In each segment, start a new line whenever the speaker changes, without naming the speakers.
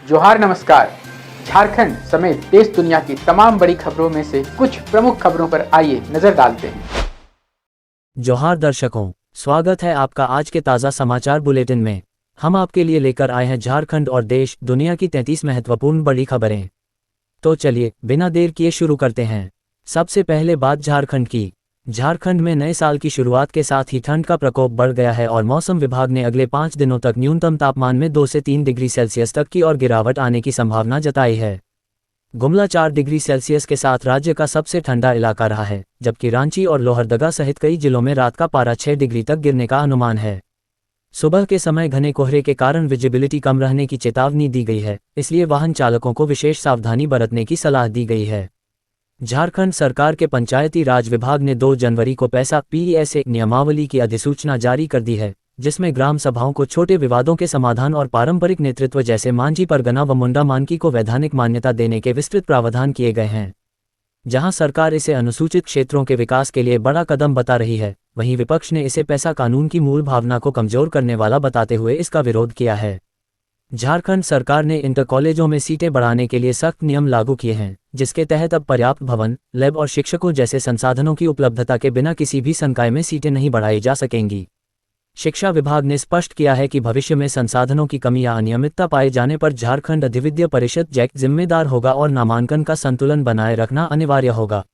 जोहार नमस्कार। झारखंड समेत देश दुनिया की तमाम बड़ी खबरों में से कुछ प्रमुख खबरों पर आइए नजर डालते हैं।
जोहार दर्शकों, स्वागत है आपका आज के ताज़ा समाचार बुलेटिन में। हम आपके लिए लेकर आए हैं झारखंड और देश दुनिया की 33 महत्वपूर्ण बड़ी खबरें। तो चलिए बिना देर किए शुरू करते हैं। सबसे पहले बात झारखंड की। झारखंड में नए साल की शुरुआत के साथ ही ठंड का प्रकोप बढ़ गया है और मौसम विभाग ने अगले 5 दिनों तक न्यूनतम तापमान में 2 से 3 डिग्री सेल्सियस तक की और गिरावट आने की संभावना जताई है। गुमला 4 डिग्री सेल्सियस के साथ राज्य का सबसे ठंडा इलाका रहा है, जबकि रांची और लोहरदगा सहित कई जिलों में रात का पारा 6 डिग्री तक गिरने का अनुमान है। सुबह के समय घने कोहरे के कारण विजिबिलिटी कम रहने की चेतावनी दी गई है, इसलिए वाहन चालकों को विशेष सावधानी बरतने की सलाह दी गई है। झारखंड सरकार के पंचायती राज विभाग ने 2 जनवरी को पैसा PES नियमावली की अधिसूचना जारी कर दी है, जिसमें ग्राम सभाओं को छोटे विवादों के समाधान और पारंपरिक नेतृत्व जैसे मांझी परगना व मुंडा मानकी को वैधानिक मान्यता देने के विस्तृत प्रावधान किए गए हैं। जहां सरकार इसे अनुसूचित क्षेत्रों के विकास के लिए बड़ा कदम बता रही है, वहीं विपक्ष ने इसे पैसा कानून की मूल भावना को कमजोर करने वाला बताते हुए इसका विरोध किया है। झारखंड सरकार ने इंटर कॉलेजों में सीटें बढ़ाने के लिए सख्त नियम लागू किए हैं, जिसके तहत अब पर्याप्त भवन, लैब और शिक्षकों जैसे संसाधनों की उपलब्धता के बिना किसी भी संकाय में सीटें नहीं बढ़ाई जा सकेंगी। शिक्षा विभाग ने स्पष्ट किया है कि भविष्य में संसाधनों की कमी या अनियमितता पाए जाने पर झारखंड अधिविद्य परिषद जैक जिम्मेदार होगा और नामांकन का संतुलन बनाए रखना अनिवार्य होगा।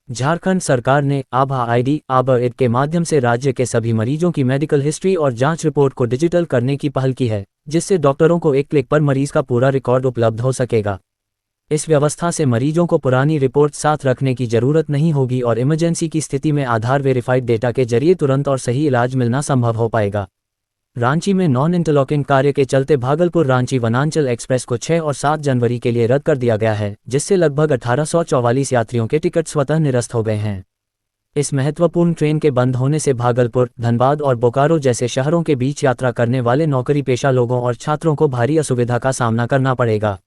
झारखंड सरकार ने आभा ID आबा के माध्यम से राज्य के सभी मरीजों की मेडिकल हिस्ट्री और जांच रिपोर्ट को डिजिटल करने की पहल की है, जिससे डॉक्टरों को एक क्लिक पर मरीज का पूरा रिकॉर्ड उपलब्ध हो सकेगा। इस व्यवस्था से मरीजों को पुरानी रिपोर्ट साथ रखने की जरूरत नहीं होगी और इमरजेंसी की स्थिति में आधार वेरीफाइड डेटा के जरिए तुरंत और सही इलाज मिलना संभव हो पाएगा। रांची में नॉन इंटरलॉकिंग कार्य के चलते भागलपुर रांची वनांचल एक्सप्रेस को 6 और 7 जनवरी के लिए रद्द कर दिया गया है, जिससे लगभग 1844 यात्रियों के टिकट स्वतः निरस्त हो गए हैं। इस महत्वपूर्ण ट्रेन के बंद होने से भागलपुर, धनबाद और बोकारो जैसे शहरों के बीच यात्रा करने वाले नौकरी पेशा लोगों और छात्रों को भारी असुविधा का सामना करना पड़ेगा।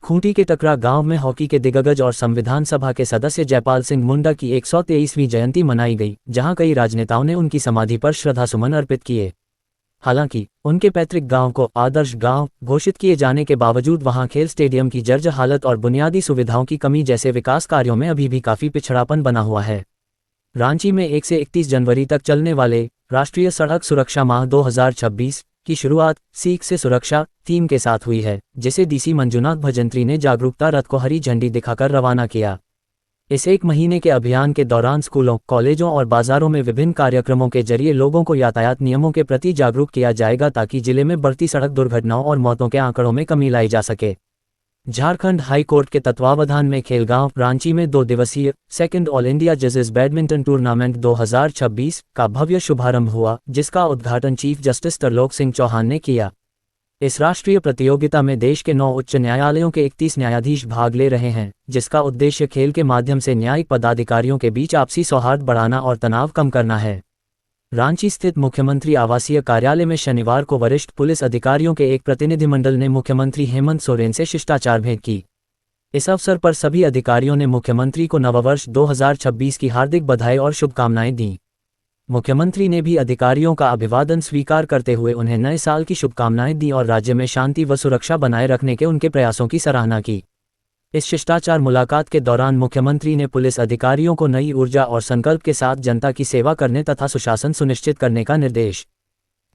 खूंटी के टकरा गांव में हॉकी के दिग्गज और संविधान सभा के सदस्य जयपाल सिंह मुंडा की 123वीं जयंती मनाई गई, जहां कई राजनेताओं ने उनकी समाधि पर श्रद्धासुमन अर्पित किए। हालांकि उनके पैतृक गांव को आदर्श गांव घोषित किए जाने के बावजूद वहां खेल स्टेडियम की जर्जर हालत और बुनियादी सुविधाओं की कमी जैसे विकास कार्यों में अभी भी काफी पिछड़ापन बना हुआ है। रांची में 1 से 31 जनवरी तक चलने वाले राष्ट्रीय सड़क सुरक्षा माह 2026 की शुरुआत सीख से सुरक्षा थीम के साथ हुई है, जिसे DC मंजुनाथ भजंत्री ने जागरूकता रथ को हरी झंडी दिखाकर रवाना किया। इस 1 महीने के अभियान के दौरान स्कूलों, कॉलेजों और बाजारों में विभिन्न कार्यक्रमों के जरिए लोगों को यातायात नियमों के प्रति जागरूक किया जाएगा, ताकि जिले में बढ़ती सड़क दुर्घटनाओं और मौतों के आंकड़ों में कमी लाई जा सके। झारखंड हाई कोर्ट के तत्वावधान में खेलगांव रांची में 2 दिवसीय सेकंड ऑल इंडिया जजेस बैडमिंटन टूर्नामेंट 2026 का भव्य शुभारंभ हुआ, जिसका उद्घाटन चीफ जस्टिस तरलोक सिंह चौहान ने किया। इस राष्ट्रीय प्रतियोगिता में देश के 9 उच्च न्यायालयों के 31 न्यायाधीश भाग ले रहे हैं, जिसका उद्देश्य खेल के माध्यम से न्यायिक पदाधिकारियों के बीच आपसी सौहार्द बढ़ाना और तनाव कम करना है। रांची स्थित मुख्यमंत्री आवासीय कार्यालय में शनिवार को वरिष्ठ पुलिस अधिकारियों के एक प्रतिनिधिमंडल ने मुख्यमंत्री हेमंत सोरेन से शिष्टाचार भेंट की। इस अवसर पर सभी अधिकारियों ने मुख्यमंत्री को नववर्ष 2026 की हार्दिक बधाई और शुभकामनाएं दी। मुख्यमंत्री ने भी अधिकारियों का अभिवादन स्वीकार करते हुए उन्हें नए साल की शुभकामनाएं दी और राज्य में शांति व सुरक्षा बनाए रखने के उनके प्रयासों की सराहना की। इस शिष्टाचार मुलाकात के दौरान मुख्यमंत्री ने पुलिस अधिकारियों को नई ऊर्जा और संकल्प के साथ जनता की सेवा करने तथा सुशासन सुनिश्चित करने का निर्देश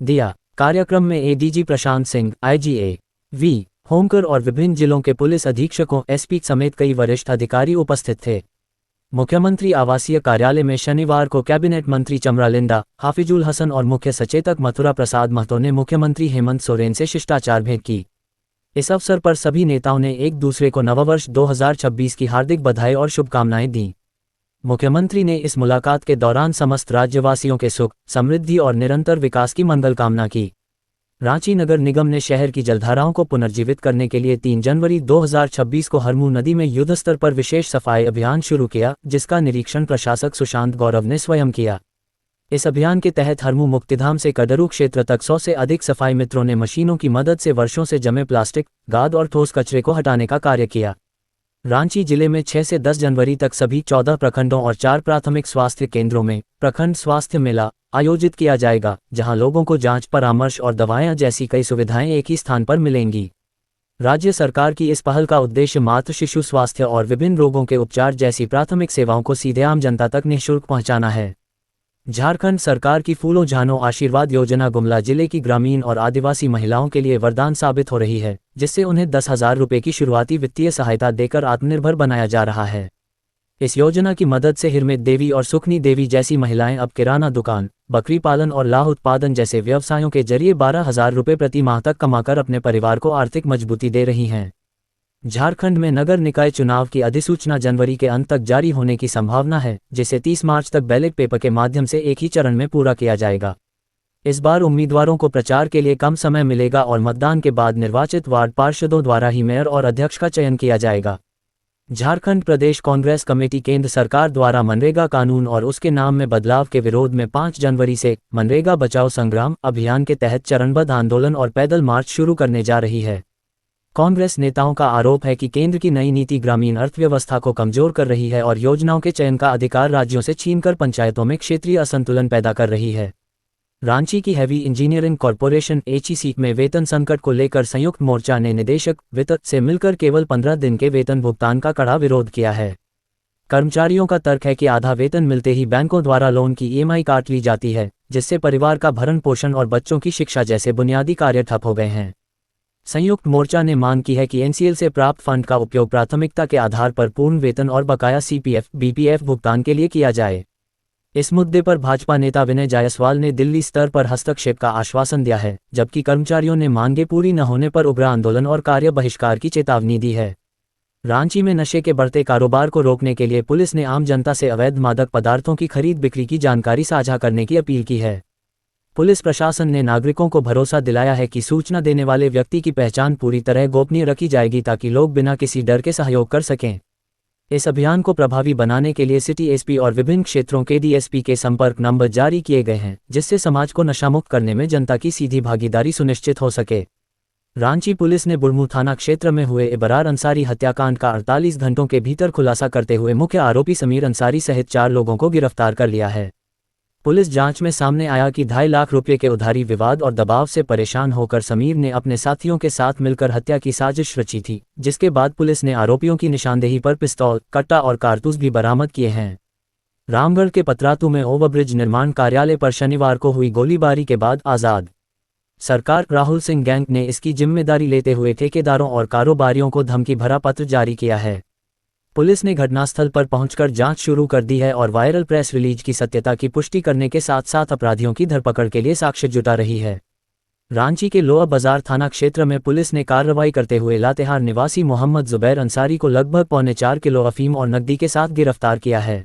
दिया। कार्यक्रम में ADG Prashant Singh, IGA V Homkar और विभिन्न जिलों के पुलिस अधीक्षकों, SP समेत कई वरिष्ठ अधिकारी उपस्थित थे। मुख्यमंत्री आवासीय कार्यालय में शनिवार को कैबिनेट मंत्री चमरालिंदा, हाफिजुल हसन और मुख्य सचेतक मथुरा प्रसाद महतो ने मुख्यमंत्री हेमंत सोरेन से शिष्टाचार भेंट की। इस अवसर पर सभी नेताओं ने एक दूसरे को नववर्ष 2026 की हार्दिक बधाई और शुभकामनाएं दी। मुख्यमंत्री ने इस मुलाकात के दौरान समस्त राज्यवासियों के सुख, समृद्धि और निरंतर विकास की मंगल कामना की। रांची नगर निगम ने शहर की जलधाराओं को पुनर्जीवित करने के लिए 3 जनवरी 2026 को हरमू नदी में युद्धस्तर पर विशेष सफाई अभियान शुरू किया, जिसका निरीक्षण प्रशासक सुशांत गौरव ने स्वयं किया। इस अभियान के तहत हरमू मुक्तिधाम से कडरू क्षेत्र तक 100 से अधिक सफाई मित्रों ने मशीनों की मदद से वर्षों से जमे प्लास्टिक, गाद और ठोस कचरे को हटाने का कार्य किया। रांची जिले में 6 से 10 जनवरी तक सभी 14 प्रखंडों और 4 प्राथमिक स्वास्थ्य केंद्रों में प्रखंड स्वास्थ्य मेला आयोजित किया जाएगा, जहां लोगों को जांच, परामर्श और दवाएं जैसी कई सुविधाएं एक ही स्थान पर मिलेंगी। राज्य सरकार की इस पहल का उद्देश्य मातृ शिशु स्वास्थ्य और विभिन्न रोगों के उपचार जैसी प्राथमिक सेवाओं को सीधे आम जनता तक निःशुल्क पहुंचाना है। झारखंड सरकार की फूलों झानो आशीर्वाद योजना गुमला जिले की ग्रामीण और आदिवासी महिलाओं के लिए वरदान साबित हो रही है, जिससे उन्हें 10,000 रुपये की शुरुआती वित्तीय सहायता देकर आत्मनिर्भर बनाया जा रहा है। इस योजना की मदद से हिरमित देवी और सुखनी देवी जैसी महिलाएं अब किराना दुकान, बकरी पालन और लाह उत्पादन जैसे व्यवसायों के जरिए 12,000 रुपये प्रति माह तक कमाकर अपने परिवार को आर्थिक मजबूती दे रही हैं। झारखंड में नगर निकाय चुनाव की अधिसूचना जनवरी के अंत तक जारी होने की संभावना है, जिसे 30 मार्च तक बैलेट पेपर के माध्यम से एक ही चरण में पूरा किया जाएगा। इस बार उम्मीदवारों को प्रचार के लिए कम समय मिलेगा और मतदान के बाद निर्वाचित वार्ड पार्षदों द्वारा ही मेयर और अध्यक्ष का चयन किया जाएगा। झारखंड प्रदेश कांग्रेस कमेटी केंद्र सरकार द्वारा मनरेगा कानून और उसके नाम में बदलाव के विरोध में 5 जनवरी से मनरेगा बचाओ संग्राम अभियान के तहत चरणबद्ध आंदोलन और पैदल मार्च शुरू करने जा रही है। कांग्रेस नेताओं का आरोप है कि केंद्र की नई नीति ग्रामीण अर्थव्यवस्था को कमजोर कर रही है और योजनाओं के चयन का अधिकार राज्यों से छीनकर पंचायतों में क्षेत्रीय असंतुलन पैदा कर रही है। रांची की हैवी इंजीनियरिंग कॉरपोरेशन HEC में वेतन संकट को लेकर संयुक्त मोर्चा ने निदेशक वित्त से मिलकर केवल 15 दिन के वेतन भुगतान का कड़ा विरोध किया है। कर्मचारियों का तर्क है कि आधा वेतन मिलते ही बैंकों द्वारा लोन की EMI काट ली जाती है, जिससे परिवार का भरण पोषण और बच्चों की शिक्षा जैसे बुनियादी कार्य ठप हो गए हैं। संयुक्त मोर्चा ने मांग की है कि NCL से प्राप्त फंड का उपयोग प्राथमिकता के आधार पर पूर्ण वेतन और बकाया CPF, BPF भुगतान के लिए किया जाए। इस मुद्दे पर भाजपा नेता विनय जायसवाल ने दिल्ली स्तर पर हस्तक्षेप का आश्वासन दिया है, जबकि कर्मचारियों ने मांगे पूरी न होने पर उग्र आंदोलन और कार्य बहिष्कार की चेतावनी दी है। रांची में नशे के बढ़ते कारोबार को रोकने के लिए पुलिस ने आम जनता से अवैध मादक पदार्थों की खरीद बिक्री की जानकारी साझा करने की अपील की है। पुलिस प्रशासन ने नागरिकों को भरोसा दिलाया है कि सूचना देने वाले व्यक्ति की पहचान पूरी तरह गोपनीय रखी जाएगी ताकि लोग बिना किसी डर के सहयोग कर सकें। इस अभियान को प्रभावी बनाने के लिए सिटी SP और विभिन्न क्षेत्रों के DSP के संपर्क नंबर जारी किए गए हैं, जिससे समाज को नशामुक्त करने में जनता की सीधी भागीदारी सुनिश्चित हो सके। रांची पुलिस ने बुढ़मू थाना क्षेत्र में हुए इबरार अंसारी हत्याकांड का 48 घंटों के भीतर खुलासा करते हुए मुख्य आरोपी समीर अंसारी सहित 4 लोगों को गिरफ्तार कर लिया है। पुलिस जांच में सामने आया कि 2.5 लाख रुपये के उधारी विवाद और दबाव से परेशान होकर समीर ने अपने साथियों के साथ मिलकर हत्या की साजिश रची थी, जिसके बाद पुलिस ने आरोपियों की निशानदेही पर पिस्तौल, कट्टा और कारतूस भी बरामद किए हैं। रामगढ़ के पतरातू में ओवरब्रिज निर्माण कार्यालय पर शनिवार को हुई गोलीबारी के बाद आज़ाद सरकार राहुल सिंह गैंग ने इसकी जिम्मेदारी लेते हुए ठेकेदारों और कारोबारियों को धमकी भरा पत्र जारी किया है। पुलिस ने घटनास्थल पर पहुंचकर जांच शुरू कर दी है और वायरल प्रेस रिलीज की सत्यता की पुष्टि करने के साथ साथ अपराधियों की धरपकड़ के लिए साक्ष्य जुटा रही है। रांची के लोअर बाजार थाना क्षेत्र में पुलिस ने कार्रवाई करते हुए लातेहार निवासी मोहम्मद जुबैर अंसारी को लगभग 4.25 किलो अफीम और नकदी के साथ गिरफ्तार किया है।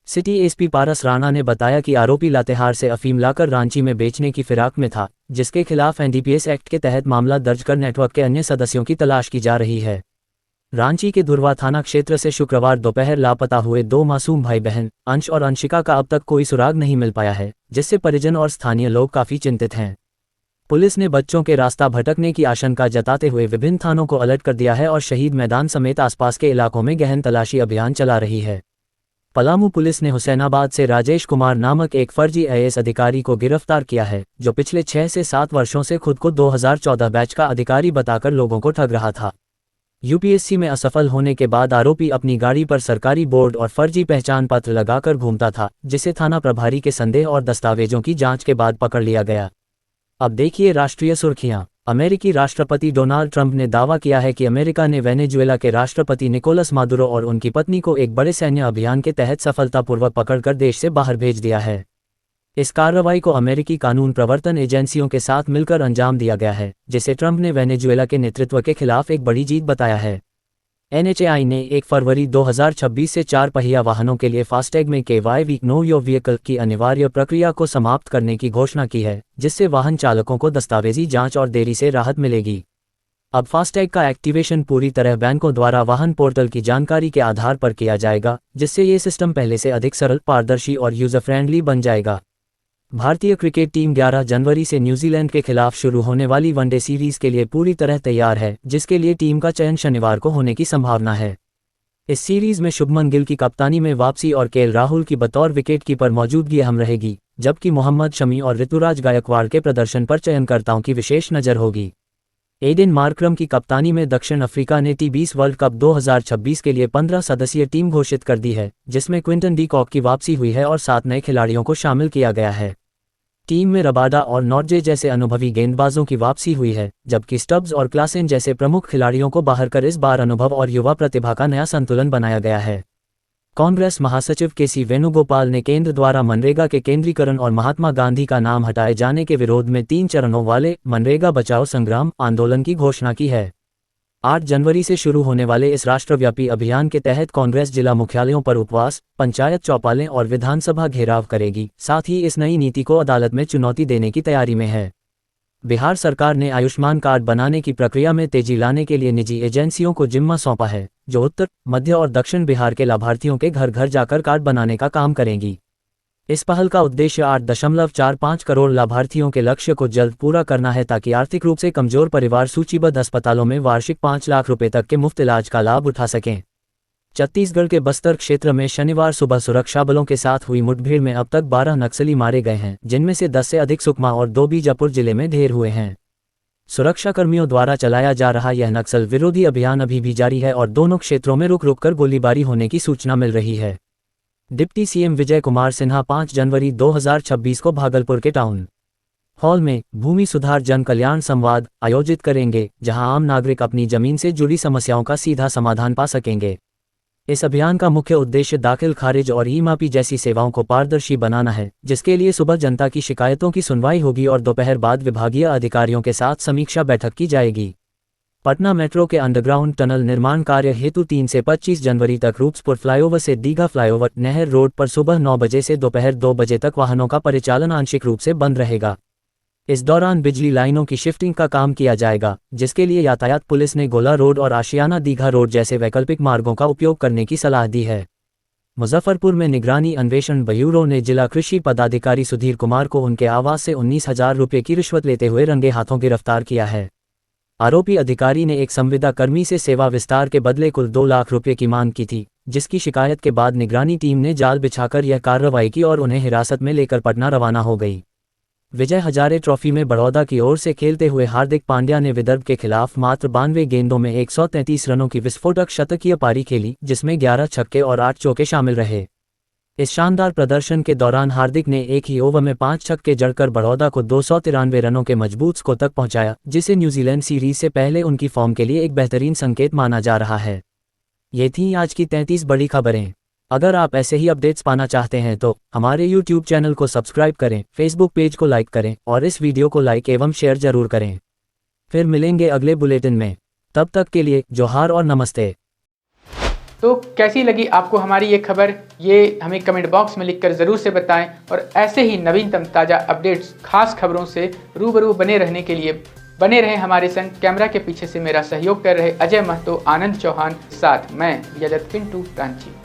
सिटी SP पारस राणा ने बताया कि आरोपी लातेहार से अफीम लाकर रांची में बेचने की फिराक में था, जिसके खिलाफ NDPS एक्ट के तहत मामला दर्ज कर नेटवर्क के अन्य सदस्यों की तलाश की जा रही है। रांची के धुरवा थाना क्षेत्र से शुक्रवार दोपहर लापता हुए 2 मासूम भाई बहन अंश और अंशिका का अब तक कोई सुराग नहीं मिल पाया है, जिससे परिजन और स्थानीय लोग काफी चिंतित हैं। पुलिस ने बच्चों के रास्ता भटकने की आशंका जताते हुए विभिन्न थानों को अलर्ट कर दिया है और शहीद मैदान समेत आसपास के इलाकों में गहन तलाशी अभियान चला रही है। पलामू पुलिस ने हुसैनाबाद से राजेश कुमार नामक एक फर्जी IAS अधिकारी को गिरफ्तार किया है, जो पिछले 6 से 7 वर्षों से खुद को 2014 बैच का अधिकारी बताकर लोगों को ठग रहा था। UPSC में असफल होने के बाद आरोपी अपनी गाड़ी पर सरकारी बोर्ड और फर्जी पहचान पत्र लगाकर घूमता था, जिसे थाना प्रभारी के संदेह और दस्तावेजों की जांच के बाद पकड़ लिया गया। अब देखिए राष्ट्रीय सुर्खियां। अमेरिकी राष्ट्रपति डोनाल्ड ट्रंप ने दावा किया है कि अमेरिका ने वेनेजुएला के राष्ट्रपति निकोलस मादुरो और उनकी पत्नी को एक बड़े सैन्य अभियान के तहत सफलतापूर्वक पकड़कर देश से बाहर भेज दिया है। इस कार्रवाई को अमेरिकी कानून प्रवर्तन एजेंसियों के साथ मिलकर अंजाम दिया गया है, जिसे ट्रंप ने वेनेजुएला के नेतृत्व के खिलाफ एक बड़ी जीत बताया है। NHAI ने 1 फरवरी 2026 से 4 पहिया वाहनों के लिए फास्टैग में KYV नो योर व्हीकल की अनिवार्य प्रक्रिया को समाप्त करने की घोषणा की है, जिससे वाहन चालकों को दस्तावेजी जांच और देरी से राहत मिलेगी। अब फास्टैग का एक्टिवेशन पूरी तरह बैंकों द्वारा वाहन पोर्टल की जानकारी के आधार पर किया जाएगा, जिससे ये सिस्टम पहले से अधिक सरल, पारदर्शी और यूजर फ्रेंडली बन जाएगा। भारतीय क्रिकेट टीम 11 जनवरी से न्यूजीलैंड के खिलाफ शुरू होने वाली वनडे सीरीज के लिए पूरी तरह तैयार है, जिसके लिए टीम का चयन शनिवार को होने की संभावना है। इस सीरीज में शुभमन गिल की कप्तानी में वापसी और KL राहुल की बतौर विकेटकीपर मौजूदगी अहम रहेगी, जबकि मोहम्मद शमी और ऋतुराज गायकवाड़ के प्रदर्शन पर चयनकर्ताओं की विशेष नज़र होगी। एडेन मार्करम की कप्तानी में दक्षिण अफ्रीका ने T20 वर्ल्ड कप 2026 के लिए 15 सदस्यीय टीम घोषित कर दी है, जिसमें क्विंटन डी कॉक की वापसी हुई है और 7 नए खिलाड़ियों को शामिल किया गया है। टीम में रबाडा और नॉर्जे जैसे अनुभवी गेंदबाजों की वापसी हुई है, जबकि स्टब्स और क्लासेन जैसे प्रमुख खिलाड़ियों को बाहर कर इस बार अनुभव और युवा प्रतिभा का नया संतुलन बनाया गया है। कांग्रेस महासचिव के.सी. वेणुगोपाल ने केंद्र द्वारा मनरेगा के केंद्रीकरण और महात्मा गांधी का नाम हटाए जाने के विरोध में 3 चरणों वाले मनरेगा बचाओ संग्राम आंदोलन की घोषणा की है। 8 जनवरी से शुरू होने वाले इस राष्ट्रव्यापी अभियान के तहत कांग्रेस जिला मुख्यालयों पर उपवास, पंचायत चौपालें और विधानसभा घेराव करेगी। साथ ही इस नई नीति को अदालत में चुनौती देने की तैयारी में है। बिहार सरकार ने आयुष्मान कार्ड बनाने की प्रक्रिया में तेजी लाने के लिए निजी एजेंसियों को जिम्मा सौंपा है, जो उत्तर, मध्य और दक्षिण बिहार के लाभार्थियों के घर घर जाकर कार्ड बनाने का काम करेंगी। इस पहल का उद्देश्य 8.45 करोड़ लाभार्थियों के लक्ष्य को जल्द पूरा करना है, ताकि आर्थिक रूप से कमजोर परिवार सूचीबद्ध अस्पतालों में वार्षिक 5 लाख रुपए तक के मुफ्त इलाज का लाभ उठा सकें। छत्तीसगढ़ के बस्तर क्षेत्र में शनिवार सुबह सुरक्षा बलों के साथ हुई मुठभेड़ में अब तक 12 नक्सली मारे गए हैं, जिनमें से 10 से अधिक सुकमा और 2 बीजापुर जिले में ढेर हुए हैं। सुरक्षाकर्मियों द्वारा चलाया जा रहा यह नक्सल विरोधी अभियान अभी भी जारी है और दोनों क्षेत्रों में रुक रुक कर गोलीबारी होने की सूचना मिल रही है। डिप्टी सीएम विजय कुमार सिन्हा 5 जनवरी 2026 को भागलपुर के टाउन हॉल में भूमि सुधार जन कल्याण संवाद आयोजित करेंगे, जहां आम नागरिक अपनी जमीन से जुड़ी समस्याओं का सीधा समाधान पा सकेंगे। इस अभियान का मुख्य उद्देश्य दाखिल खारिज और ई-मापी जैसी सेवाओं को पारदर्शी बनाना है, जिसके लिए सुबह जनता की शिकायतों की सुनवाई होगी और दोपहर बाद विभागीय अधिकारियों के साथ समीक्षा बैठक की जाएगी। पटना मेट्रो के अंडरग्राउंड टनल निर्माण कार्य हेतु 3 से 25 जनवरी तक रूप्सपुर फ्लाईओवर से दीघा फ्लाईओवर नहर रोड पर सुबह 9 बजे से दोपहर 2 बजे तक वाहनों का परिचालन आंशिक रूप से बंद रहेगा। इस दौरान बिजली लाइनों की शिफ्टिंग का काम किया जाएगा, जिसके लिए यातायात पुलिस ने गोला रोड और आशियाना दीघा रोड जैसे वैकल्पिक मार्गों का उपयोग करने की सलाह दी है। मुजफ्फरपुर में निगरानी अन्वेषण ब्यूरो ने जिला कृषि पदाधिकारी सुधीर कुमार को उनके आवास से 19,000 रुपये की रिश्वत लेते हुए रंगे हाथों गिरफ्तार किया है। आरोपी अधिकारी ने एक संविदा कर्मी से सेवा विस्तार के बदले कुल 2 लाख रुपये की मांग की थी, जिसकी शिकायत के बाद निगरानी टीम ने जाल बिछाकर यह कार्रवाई की और उन्हें हिरासत में लेकर पटना रवाना हो गई। विजय हजारे ट्रॉफी में बड़ौदा की ओर से खेलते हुए हार्दिक पांड्या ने विदर्भ के खिलाफ मात्र 92 गेंदों में 133 रनों की विस्फोटक शतकीय पारी खेली, जिसमें 11 छक्के और 8 चौके शामिल रहे। इस शानदार प्रदर्शन के दौरान हार्दिक ने एक ही ओवर में 5 छक्के जड़कर बड़ौदा को 293 रनों के मजबूत स्कोर तक पहुंचाया, जिसे न्यूजीलैंड सीरीज से पहले उनकी फॉर्म के लिए एक बेहतरीन संकेत माना जा रहा है। ये थी आज की 33 बड़ी खबरें। अगर आप ऐसे ही अपडेट्स पाना चाहते हैं तो हमारे YouTube चैनल को सब्सक्राइब करें, Facebook पेज को लाइक करें और इस वीडियो को लाइक एवं शेयर जरूर करें। फिर मिलेंगे अगले बुलेटिन में, तब तक के लिए जोहार और नमस्ते।
तो कैसी लगी आपको हमारी ये खबर, ये हमें कमेंट बॉक्स में लिखकर ज़रूर से बताएं और ऐसे ही नवीनतम ताज़ा अपडेट्स, खास खबरों से रूबरू बने रहने के लिए बने रहें हमारे संग। कैमरा के पीछे से मेरा सहयोग कर रहे अजय महतो, आनंद चौहान, साथ मैं यजत पिंटू रांची।